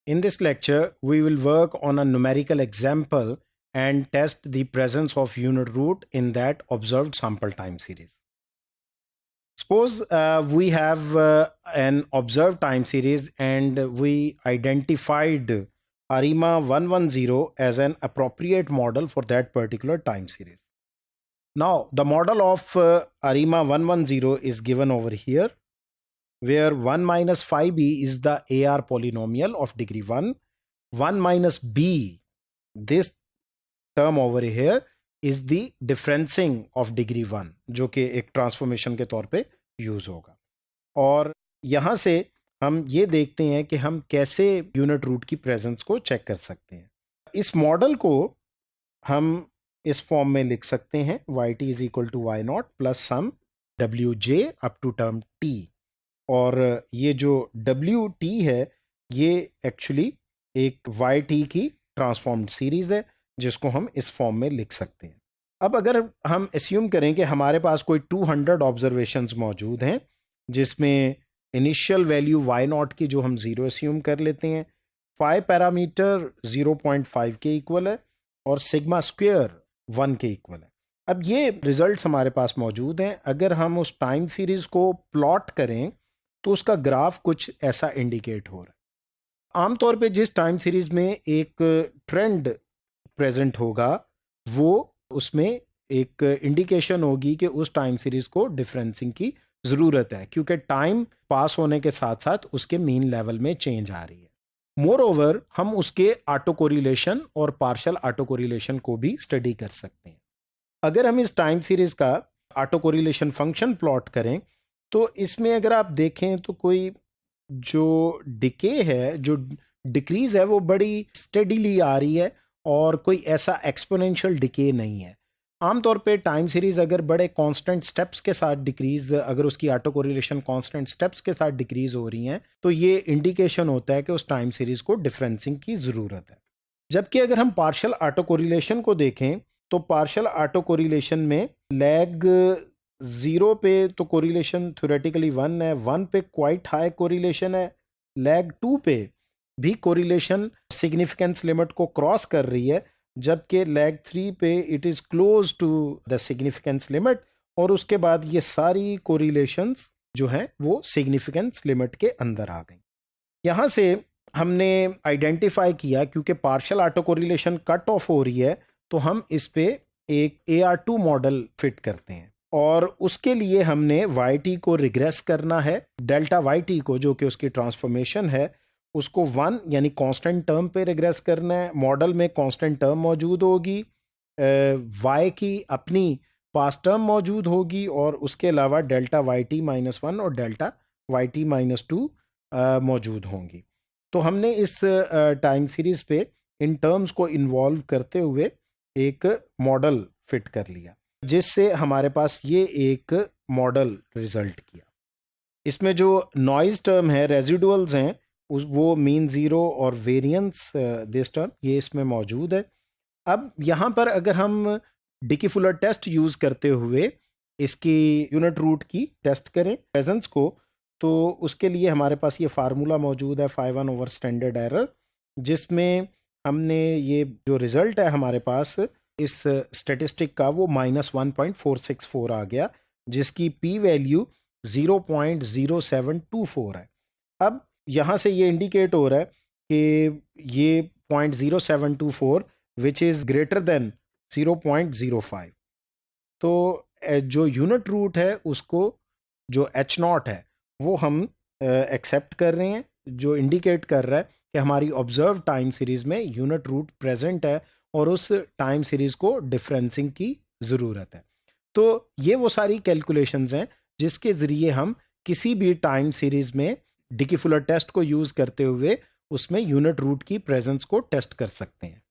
In this lecture, we will work on a numerical example and test the presence of unit root in that observed sample time series. Suppose we have an observed time series and we identified ARIMA 110 as an appropriate model for that particular time series. Now, the model of ARIMA 110 is given over here, where 1 minus phi b is the AR polynomial of degree 1. 1 minus b, this term over here, is the differencing of degree 1, जो कि एक transformation के तौर पे use होगा. और यहाँ से हम ये देखते हैं कि हम कैसे यूनिट रूट की प्रेजेंस को चेक कर सकते हैं. इस मॉडल को हम इस फॉर्म में लिख सकते हैं, yt is equal to y naught plus sum wj up to term t. और ये जो wt है ये एक्चुअली एक yt की ट्रांसफॉर्म्ड सीरीज है जिसको हम इस फॉर्म में लिख सकते हैं. अब अगर हम एस्यूम करें कि हमारे पास कोई 200 ऑब्जर्वेशंस मौजूद हैं जिसमें इनिशियल वैल्यू y नॉट की जो हम 0 एस्यूम कर लेते हैं, फाई पैरामीटर 0.5 के इक्वल है और सिग्मा स्क्वायर 1 के इक्वल है. अब ये रिजल्ट्स हमारे पास मौजूद हैं. अगर हम उस टाइम सीरीज को प्लॉट करें तो उसका ग्राफ कुछ ऐसा इंडिकेट हो रहा है. आमतौर पे जिस टाइम सीरीज में एक ट्रेंड प्रेजेंट होगा वो उसमें एक इंडिकेशन होगी कि उस टाइम सीरीज को डिफरेंसिंग की ज़रूरत है, क्योंकि टाइम पास होने के साथ साथ उसके मीन लेवल में चेंज आ रही है. मोर ओवर हम उसके ऑटो कोरिलेशन और पार्शियल ऑटो कोरिलेशन को भी स्टडी कर सकते हैं. अगर हम इस टाइम सीरीज का ऑटो कोरिलेशन फंक्शन प्लॉट करें तो इसमें अगर आप देखें तो कोई जो डिके है, जो डिक्रीज है, वो बड़ी स्टेडीली आ रही है और कोई ऐसा एक्सपोनेंशियल डिके नहीं है. आमतौर पे टाइम सीरीज अगर बड़े कांस्टेंट स्टेप्स के साथ डिक्रीज, अगर उसकी ऑटो कोरिलेशन कांस्टेंट स्टेप्स के साथ डिक्रीज हो रही हैं तो ये इंडिकेशन होता है कि उस टाइम सीरीज को डिफरेंसिंग की ज़रूरत है. जबकि अगर हम पार्शियल ऑटो कोरिलेशन को देखें तो पार्शियल ऑटो कोरिलेशन में लैग 0 पे तो कोरिलेशन थ्योरेटिकली 1 है, 1 पे क्वाइट हाई कोरिलेशन है, लैग 2 पे भी कोरिलेशन सिग्निफिकेंस लिमिट को क्रॉस कर रही है, जबकि लैग 3 पे it is close to the significance limit. और उसके बाद ये सारी कोरिलेशंस जो हैं वो सिग्निफिकेंस लिमिट के अंदर आ गई. यहाँ से हमने आइडेंटिफाई किया क्योंकि partial auto correlation cut off हो रही है तो हम इस पे एक AR2 मॉडल फिट करते हैं और उसके लिए हमने yt को रिग्रेस करना है. डेल्टा yt को, जो कि उसकी ट्रांसफॉर्मेशन है, उसको 1 यानी कांस्टेंट टर्म पे रिग्रेस करना है. मॉडल में कांस्टेंट टर्म मौजूद होगी, y की अपनी पास टर्म मौजूद होगी और उसके अलावा डेल्टा yt माइनस 1 और डेल्टा yt माइनस 2 मौजूद होंगी. तो हमने इस टाइम सीरीज पे इन टर्म्स को इन्वॉल्व करते हुए एक मॉडल फिट कर लिया जिससे हमारे पास ये एक मॉडल रिजल्ट किया. इसमें जो नॉइज टर्म है, रेजिडुअल्स हैं, वो मीन ज़ीरो और वेरिएंस दिस टर्म, ये इसमें मौजूद है. अब यहाँ पर अगर हम डिकी फुलर टेस्ट यूज़ करते हुए इसकी यूनिट रूट की टेस्ट करें प्रेजेंस को, तो उसके लिए हमारे पास ये फार्मूला मौजूद है phi 1 ओवर स्टैंडर्ड एरर, जिसमें हमने ये जो रिज़ल्ट है हमारे पास इस स्टेटिस्टिक का वो -1.464 आ गया, जिसकी पी वैल्यू 0.0724 है. अब यहाँ से ये इंडिकेट हो रहा है कि ये 0.0724 विच इज़ ग्रेटर देन 0.05. तो जो यूनिट रूट है उसको, जो H0 है, वो हम एक्सेप्ट कर रहे हैं, जो इंडिकेट कर रहा है कि हमारी ऑब्जर्व टाइम सीरीज में यूनिट रूट प्रेजेंट है और उस टाइम सीरीज को डिफरेंसिंग की ज़रूरत है. तो ये वो सारी कैलकुलेशंस हैं जिसके ज़रिए हम किसी भी टाइम सीरीज में डिकी फुलर टेस्ट को यूज़ करते हुए उसमें यूनिट रूट की प्रेजेंस को टेस्ट कर सकते हैं.